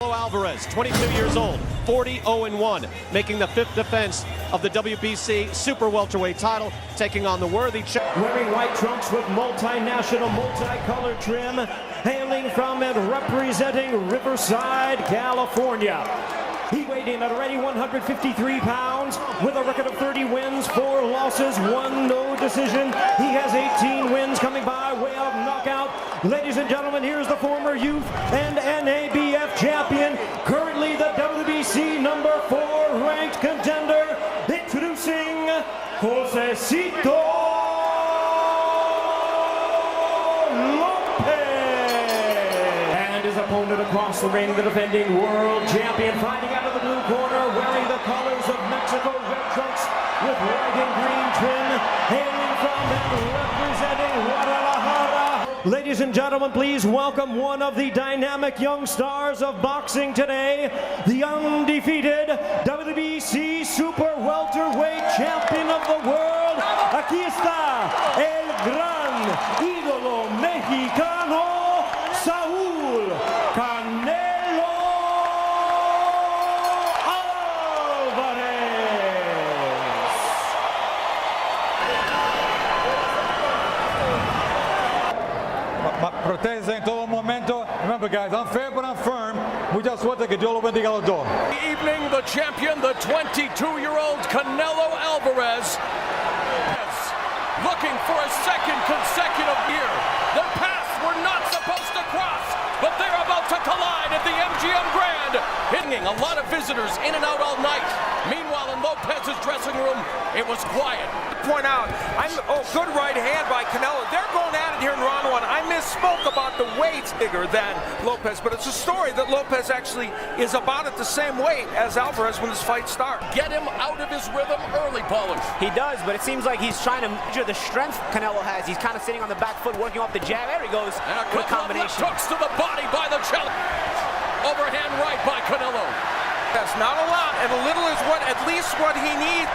Alvarez, 22 years old, 40-0-1, making the 5th defense of the WBC super welterweight title, taking on the worthy wearing white trunks with multinational, multicolored trim, hailing from and representing Riverside, California. He weighed in at already 153 pounds with a record of 30 wins, 4 losses, 1 no decision. He has 18 wins coming by way of knockout. Ladies and gentlemen, here's the former youth and NABF champion, currently the WBC number 4 ranked contender, introducing Josesito Lopez. And his opponent across the ring, the defending world champion, fighting out of the blue corner, wearing the colors of Mexico, red trunks with white and green trim, hailing from and representing Guadalajara. Ladies and gentlemen, please welcome one of the dynamic young stars of boxing today, the undefeated WBC Super Welterweight Champion of the world. Aquí está el gran ídolo mexicano, Saul Canelo Alvarez. Protéjense en todo momento. Remember, guys, I'm fair but I'm firm. Mucha suerte, que Dios los bendiga a los dos. Evening, the champion, the 22-year-old Canelo Alvarez, looking for a second consecutive year. Their paths were not supposed to cross, but they're about to collide at the MGM Grand. Hitting a lot of visitors in and out all night. Meanwhile, in Lopez's dressing room, it was quiet. Point out, good right hand by Canelo. They're going at it here in round 1. I misspoke about the weights bigger than Lopez, but it's a story that Lopez actually is about at the same weight as Alvarez when this fight starts. Get him out of his rhythm early, Polish. He does, but it seems like he's trying to measure the strength Canelo has. He's kind of sitting on the back foot, working off the jab. There he goes. And a good couple combination. of hooks to the body by the challenger. Overhand right by Canelo. That's not a lot, and a little is at least what he needs.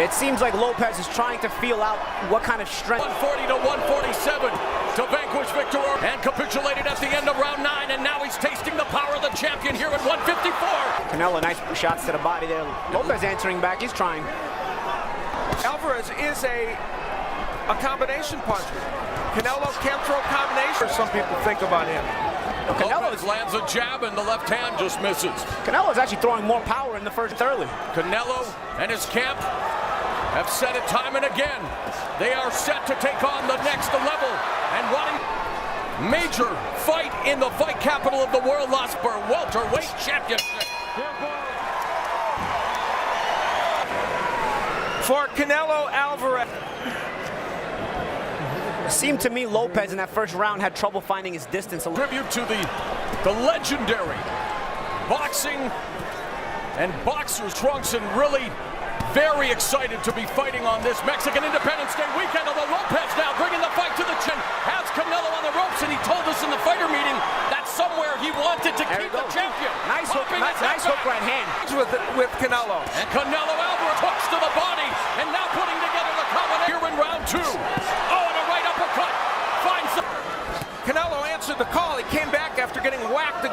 It seems like Lopez is trying to feel out what kind of strength. 140 to 147 to vanquish Victor, and capitulated at the end of round 9, and now he's tasting the power of the champion here at 154. Canelo, nice shots to the body there. Lopez answering back, he's trying. Alvarez is a combination puncher. Canelo can't throw combinations. Some people think about him. Lopez lands a jab and the left hand just misses. Canelo's actually throwing more power in the first early. Canelo and his camp have said it time and again. They are set to take on the next level and wanting major fight in the fight capital of the world, Las Vegas welterweight championship. For Canelo Alvarez. Seemed to me Lopez in that first round had trouble finding his distance. Tribute to the legendary boxing and boxers trunks, and really very excited to be fighting on this Mexican Independence Day weekend. Although Lopez now bringing the fight to the chin, has Canelo on the ropes, and he told us in the fighter meeting that somewhere he wanted to keep the champion. Nice hook, nice hook right hand. With Canelo. And Canelo Alvarez hooks to the body, and now putting together the combination here in round 2. Oh, and a right uppercut. Finds the... Canelo answered the call. He came back after getting whacked.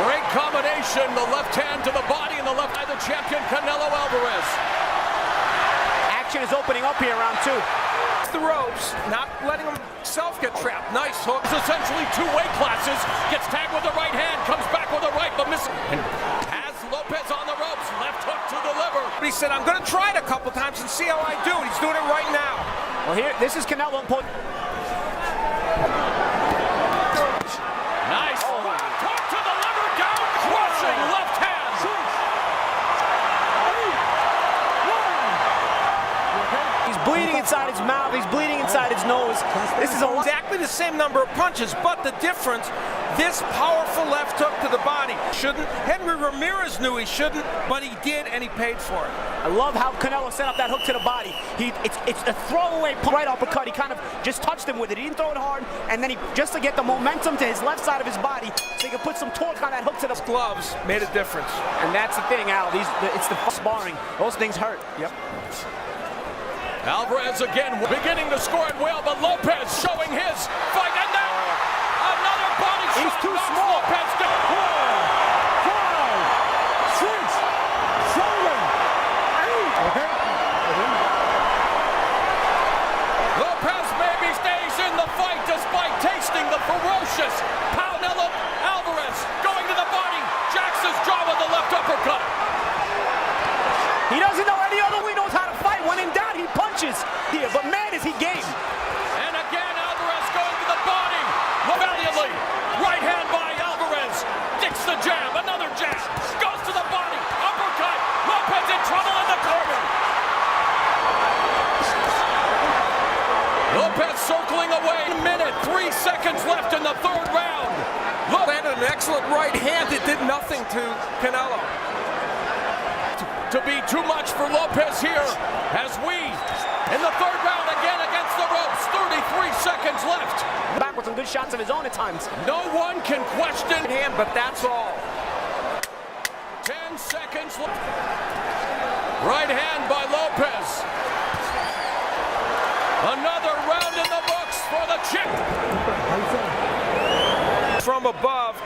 Great combination, the left hand to the body and the left eye, the champion Canelo Alvarez. Action is opening up here, round 2. The ropes, not letting himself get trapped. Nice hook. It's essentially 2 weight classes. Gets tagged with the right hand, comes back with a right, but misses. And has Lopez on the ropes, left hook to the liver. But he said, I'm going to try it a couple times and see how I do. He's doing it right now. Well, here, this is Canelo. Nice. Hook to the liver, down, crushing left hand. He's bleeding inside his mouth. He's bleeding inside his nose. This is exactly the same number of punches, but the difference, this powerful left hook to the body. Shouldn't. Henry Ramirez knew he shouldn't, but he did, and he paid for it. I love how Canelo set up that hook to the body. It's a throwaway right uppercut. He kind of just touched him with it. He didn't throw it hard, and then he just to get the momentum to his left side of his body, so he could put some torque on that hook to the gloves. Made a difference. And that's the thing, Al. It's the sparring. Those things hurt. Yep. Alvarez again beginning to score at will, but Lopez showing his fight, and now too small. Lopez down. 4, 5, 6, 7, 8. Okay. Lopez maybe stays in the fight despite tasting the ferocious Canelo Alvarez going to the body. Jacks his jaw with the left uppercut. He doesn't know any other way. He knows how to fight. When in doubt, he punches here. But man, is he game. And again, Alvarez going to the body. Valiantly. Right hand by Alvarez. Dicks the jab. Another jab. Goes to the body. Uppercut. Lopez in trouble in the corner. Lopez circling away. Minute, 3 seconds left in the third round. Landed an excellent right hand. It did nothing to Canelo. To be too much for Lopez here as we, in the third round again against the ropes. 33 seconds left. Back with some good shots of his own at times. No one can question Hand, but that's all. 10 seconds left. Right hand by Lopez. Another round in the books for the chip. From above,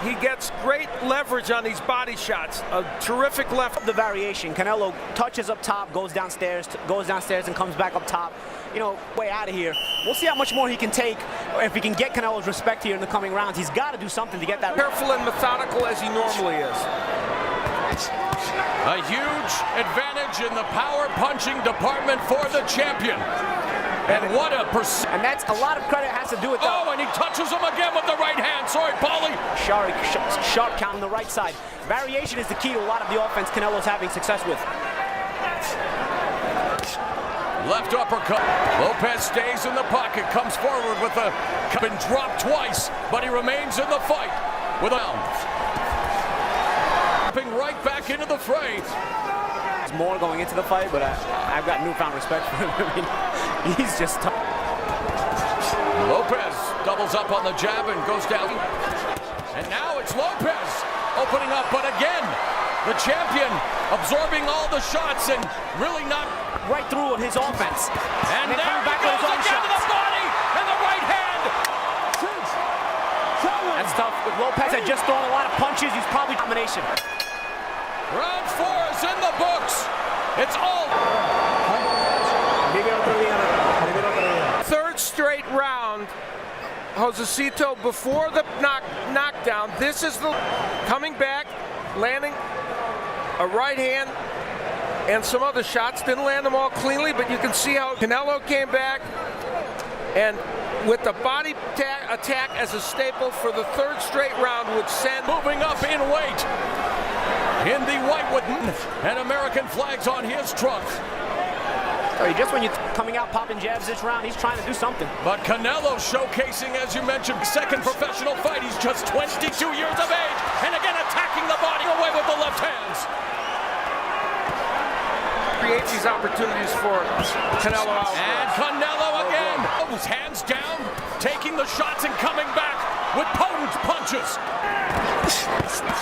he gets great leverage on these body shots. A terrific left. The variation. Canelo touches up top, goes downstairs and comes back up top. You know, way out of here. We'll see how much more he can take, or if he can get Canelo's respect here in the coming rounds. He's got to do something to get that. Careful and methodical as he normally is. A huge advantage in the power punching department for the champion. And what a percent. And that's a lot of credit has to do with that. Oh, and he touches him again with the right hand. Sorry, Paulie. Sharp count on the right side. Variation is the key to a lot of the offense Canelo's having success with. Left uppercut. Lopez stays in the pocket, comes forward with a been dropped twice, but he remains in the fight with a jumping right back into the fray. There's more going into the fight, but I've got newfound respect for him. I mean, he's just tough. Lopez doubles up on the jab and goes down. And now it's Lopez opening up, but again, the champion absorbing all the shots and really not Right through his offense. And then there coming he back goes with his own again to the shots. body and the right hand. 6, 7. That's tough. With Lopez had just thrown a lot of punches, he's probably domination. Round 4 is in the books. It's all. Third straight round. Josesito before the knockdown. This is the coming back, landing a right hand and some other shots. Didn't land them all cleanly, but you can see how Canelo came back and with the body attack as a staple for the third straight round would send. Moving up in weight in the white with and American flags on his trunk. Just when you're coming out popping jabs this round, he's trying to do something. But Canelo showcasing, as you mentioned, second professional fight. He's just 22 years of age and again attacking the body away with the left hands. Create these opportunities for Canelo Alvarez. And Canelo again. His hands down, taking the shots and coming back with potent punches.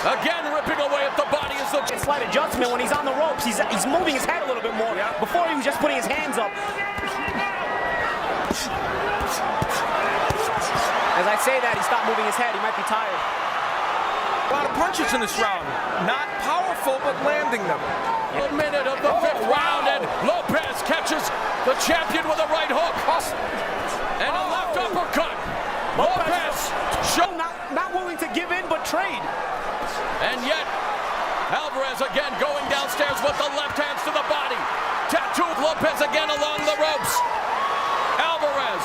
Again ripping away at the body as the Slight adjustment when he's on the ropes. He's moving his head a little bit more. Yeah. Before he was just putting his hands up. As I say that, he stopped moving his head. He might be tired. A lot of punches in this round. Not powerful, but landing them. A minute of the fifth round, and Lopez catches the champion with a right hook. And a left uppercut. Lopez not willing to give in, but trade. And yet, Alvarez again going downstairs with the left hands to the body. Tattooed Lopez again along the ropes. Alvarez,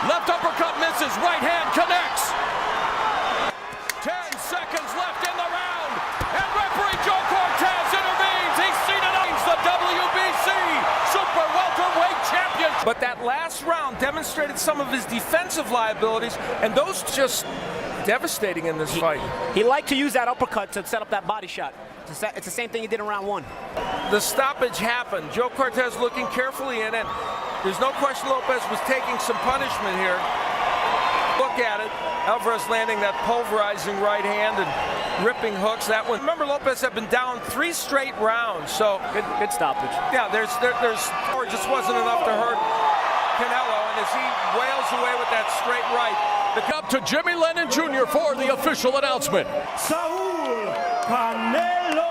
left uppercut misses, right hand connects. 10 seconds left in the round, and referee Joe Cortez intervenes. He's seated on the WBC Super Welterweight Champion. But that last round demonstrated some of his defensive liabilities, and those just devastating in this fight. He liked to use that uppercut to set up that body shot. It's the same thing he did in round 1. The stoppage happened. Joe Cortez looking carefully in, and there's no question Lopez was taking some punishment here. Look at it. Alvarez landing that pulverizing right hand and ripping hooks. That one. Remember, Lopez had been down 3 straight rounds, so Good stoppage. yeah, there's power just wasn't enough to hurt Canelo, and as he wails away with that straight right, Up to Jimmy Lennon Jr. for the official announcement. Saul Canelo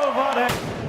Alvarez.